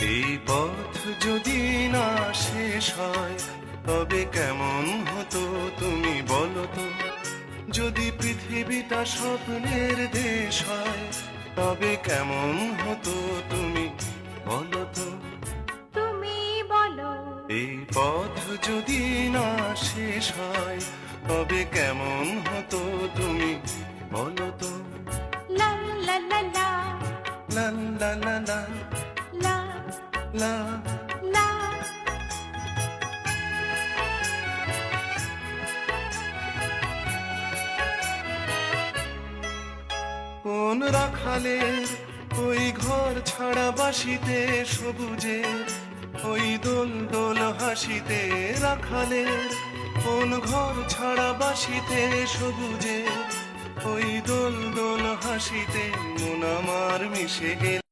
এই পথ যদি না শেষ হয় তবে কেমন হতো তুমি বলো তো। যদি পৃথিবীটা স্বপ্নের দেশ হয় তবে কেমন হতো তুমি বলো তো। তুমি বলো। এই পথ যদি না শেষ হয় তবে কেমন হতো তুমি বলো তো। লা লা লা লা লা লা লা লা লা লা। লা। কোন রাখালের ওই ঘর ছাড়া বাসিতে সবুজের ওই দোল দোল হাসিতে। রাখালের কোন ঘর ছাড়া বাসিতে সবুজের ওই দোল দোল হাসিতে। মন আমার মিশে গেল